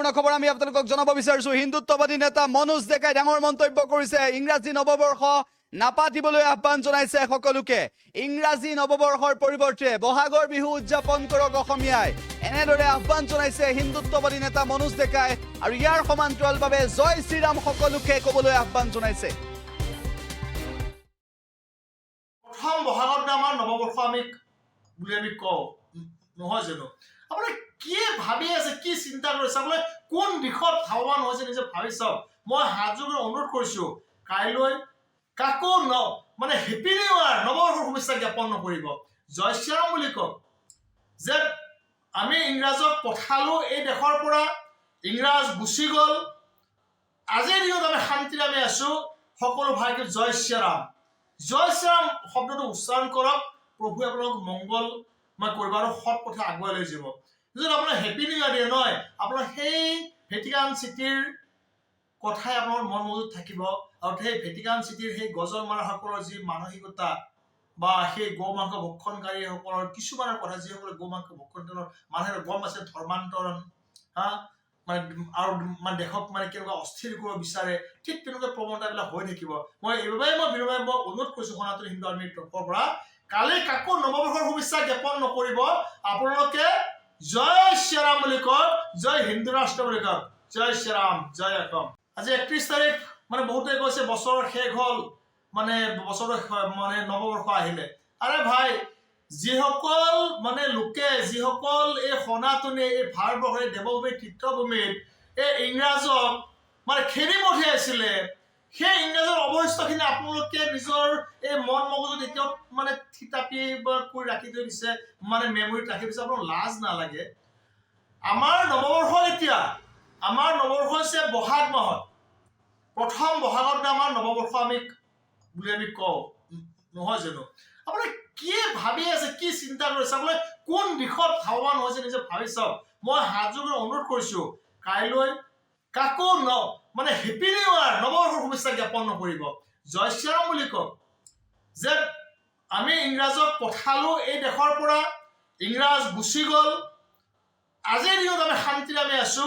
গুৰুত্বপূৰ্ণ খবৰ আমি আপোনালোকক জনাব বিচাৰিছো হিন্দুত্ববাদী নেতা মনোজ ডেকাই ডাঙৰ মন্তব্য কৰিছে ইংৰাজী নৱবৰ্ষ নাপাতিবলৈ আহ্বান জনাইছে সকলোকে ইংৰাজী নৱবৰ্ষৰ পৰিৱৰ্তে বহাগৰ বিহু উদযাপন কৰক অসমীয়াই এনেদৰে আহ্বান জনাইছে হিন্দুত্ববাদী নেতা মনোজ ডেকাই আৰু ইয়াৰ সমান্তৰালভাৱে জয় শ্ৰীৰাম সকলোকে ক'বলৈ আহ্বান জনাইছে প্ৰথম বহাগৰ আমাৰ নৱবৰ্ষ আমি কওঁ নহয় জানো আপুনি কি ভাবি আছে কি চিন্তা কৰিছে আপুনি কোন দিশত ভাৱবান হৈছে নিজে ভাবি চাওক মই হাত যোৰ অনুৰোধ কৰিছো কাইলৈ কাকো মানে হেপী নিউ ইয়াৰ নৱবৰ্ষৰ শুভেচ্ছা জ্ঞাপন নকৰিব জয় শ্ৰীৰাম বুলি কওক যে আমি ইংৰাজক পঠালো এই দেশৰ পৰা ইংৰাজ গুচি গ'ল আজিৰ দিনত আমি শান্তিৰে আমি আছো সকলো ভাইকে জয় শ্ৰীৰাম শব্দটো উচ্চাৰণ কৰক প্ৰভুৱে আপোনালোক মংগল কৰিব আৰু সৎ পথে আগুৱাই লৈ যাব যদি আপোনাৰ হেপী নিউ ইয়াৰ দিয়ে নহয় আপোনাৰ সেই ভেটিকান চিটিৰ কথাই আপোনাৰ মন মগজুত থাকিব আৰু সেই ভেটিকান চিটিৰ সেই গজল মাৰাসকলৰ যি মানসিকতা বা সেই গৌ মাংস ভক্ষণকাৰীসকলৰ কিছুমানৰ কথা যিসকলে গৌ মাংস ভক্ষণ মানুহে গম আছে ধৰ্মান্তৰণ মানে আৰু মানে দেশক মানে কেনেকুৱা অস্থিৰ কৰিব বিচাৰে ঠিক তেনেকুৱা প্ৰৱণতাবিলাক হৈ থাকিব মই এইবাবে মই অনুৰোধ কৰিছো সনাতন হিন্দু আৰ্মীৰ তৰফৰ পৰা কালি কাকো নৱবৰ্ষৰ শুভেচ্ছা জ্ঞাপন নকৰিব আপোনালোকে জয় শ্ৰীৰাম বুলি কওক জয় হিন্দু ৰাষ্ট্ৰ বুলি কওক জয় শ্ৰীৰাম জয় অসম আজি 31 তাৰিখ মানে বহুতে কৈছে বছৰ শেষ হ'ল মানে বছৰ মানে নৱবৰ্ষ আহিলে আৰে ভাই যিসকল মানে লোকে যিসকল এই সনাতনী এই ভাৰতবৰ্ষৰ দেৱভূমি তীৰ্থভূমিত এই ইংৰাজক মানে খেদি পঠিয়াইছিলে সেই ইংৰাজৰ অৱশিষ্টখিনি আপোনালোকে নিজৰ এই মন মগজুত এতিয়াও মানে থিতাপি কৰি ৰাখি থৈ দিছে মানে মেমৰিত ৰাখি দিছে আপোনাৰ লাজ নালাগে আমাৰ নৱবৰ্ষ এতিয়া আমাৰ নৱবৰ্ষ হৈছে বহাগ মাহত প্ৰথম বহাগৰ আমাৰ নৱবৰ্ষ আমি কওঁ নহয় জানো আপুনি কি ভাবি আছে কি চিন্তা কৰিছে আপুনি কোন দিশত ভাৱবান হৈছে নিজে ভাবি চাওক মই হাত যোৰ অনুৰোধ কৰিছো কাইলৈ কাকো মানে হেপী নিউ ইয়াৰ নৱবৰ্ষৰ শুভেচ্ছা জ্ঞাপন নকৰিব জয় শ্ৰীৰাম বুলি কওক যে আমি ইংৰাজক পঠালো এই দেশৰ পৰা ইংৰাজ গুচি গ'ল আজিৰ দিনত আমি শান্তিৰে আমি আছো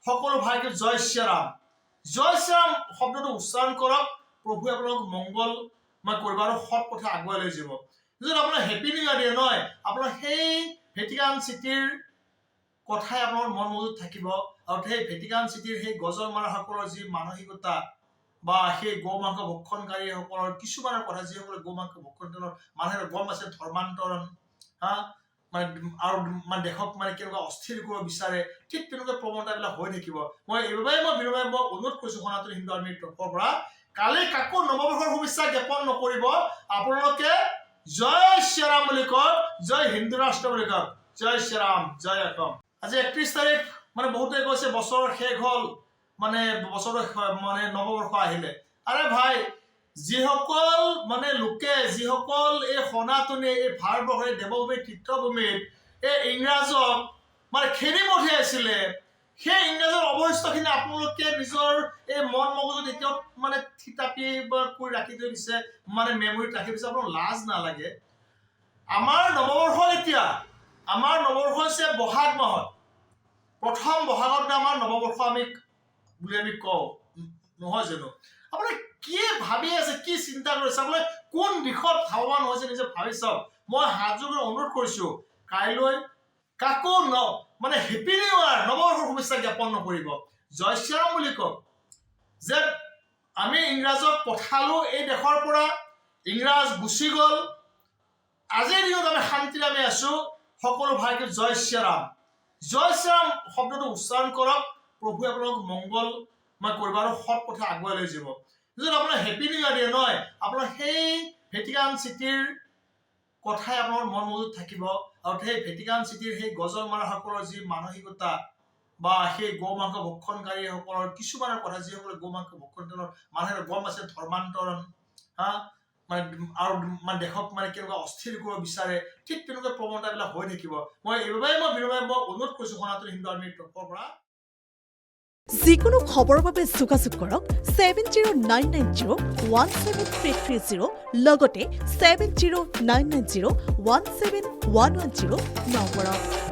সকলো ভাইকে জয় শ্ৰীৰাম শব্দটো উচ্চাৰণ কৰক প্ৰভুৱে আপোনালোক মংগল কৰিব আৰু সৎ পথে আগুৱাই লৈ যাব যদি আপোনাৰ হেপী নিউ ইয়াৰ দিয়ে নহয় আপোনাৰ সেই ভেটিকান চিটিৰ কথাই আপোনাৰ মন মগজুত থাকিব আৰু সেই ভেটিকান চিটিৰ সেই গজল মাৰাসকলৰ যি মানসিকতা বা সেই গৌ মাংস ভক্ষণকাৰীসকলৰ কিছুমানৰ কথা যিসকলে গৌ মাংস ভক্ষণ মানুহে গম আছে ধৰ্মান্তৰণ মানে আৰু মানে দেশক মানে কেনেকুৱা অস্থিৰ কৰিব বিচাৰে ঠিক তেনেকুৱা প্ৰৱণতাবিলাক হৈ থাকিব মই এইবাবে মই অনুৰোধ কৰিছো সনাতন হিন্দু আৰ্মীৰ তৰফৰ পৰা কালি কাকো নৱবৰ্ষৰ শুভেচ্ছা জ্ঞাপন নকৰিব আপোনালোকে জয় শ্ৰীৰাম বুলি কওক জয় হিন্দু ৰাষ্ট্ৰ বুলি কওক জয় শ্ৰীৰাম জয় অসম আজি 31 তাৰিখ মানে বহুতে কৈছে বছৰ শেষ হ'ল মানে বছৰ মানে নৱবৰ্ষ আহিলে আৰে ভাই যিসকল মানে লোকে যিসকল এই সনাতনী এই ভাৰতবৰ্ষৰ দেৱভূমি তীৰ্থভূমিত এই ইংৰাজক মানে খেদি পঠিয়াইছিলে সেই ইংৰাজৰ অৱশিষ্টখিনি আপোনালোকে নিজৰ এই মন মগজুত এতিয়াও মানে থিতাপি কৰি ৰাখি থৈ দিছে মানে মেমৰিত ৰাখি দিছে আপোনাৰ লাজ নালাগে আমাৰ নৱবৰ্ষ এতিয়া আমাৰ নৱবৰ্ষ হৈছে বহাগ মাহত প্ৰথম বহাগৰ আমাৰ নৱবৰ্ষ আমি কওঁ নহয় জানো আপুনি কি ভাবি আছে কি চিন্তা কৰিছে আপুনি কোন দিশত ভাৱবান হৈছে নিজে ভাবি চাওক মই হাত যোৰ অনুৰোধ কৰিছো কাইলৈ কাকো মানে হেপী নিউ ইয়াৰ নৱবৰ্ষৰ শুভেচ্ছা জ্ঞাপন নকৰিব জয় শ্ৰীৰাম বুলি কওক যে আমি ইংৰাজক পঠালো এই দেশৰ পৰা ইংৰাজ গুচি গ'ল আজিৰ দিনত আমি শান্তিৰে আমি আছো সকলো ভাইকে জয় শ্ৰীৰাম শব্দটো উচ্চাৰণ কৰক প্ৰভুৱে আপোনালোক মংগল কৰিব আৰু সৎ পথে আগুৱাই লৈ যাব যদি আপোনাৰ হেপী নিউ ইয়াৰ দিয়ে নহয় আপোনাৰ সেই ভেটিকান চিটিৰ কথাই আপোনাৰ মন মগজুত থাকিব আৰু সেই ভেটিকান চিটিৰ সেই গজল মাৰাসকলৰ যি মানসিকতা বা সেই গৌ মাংস ভক্ষণকাৰীসকলৰ কিছুমানৰ কথা যিসকলে গৌ মাংস ভক্ষণ মানুহে গম আছে ধৰ্মান্তৰণ মানে আৰু মানে দেশক মানে কেনেকুৱা অস্থিৰ কৰিব বিচাৰে ঠিক তেনেকুৱা প্ৰৱণতাবিলাক হৈ থাকিব মই এইবাবে মই অনুৰোধ কৰিছো সনাতন হিন্দু আৰ্মীৰ তৰফৰ পৰা যিকোনো খবৰৰ বাবে যোগাযোগ কৰক 7099017330 লগতে 7099017110 নম্বৰত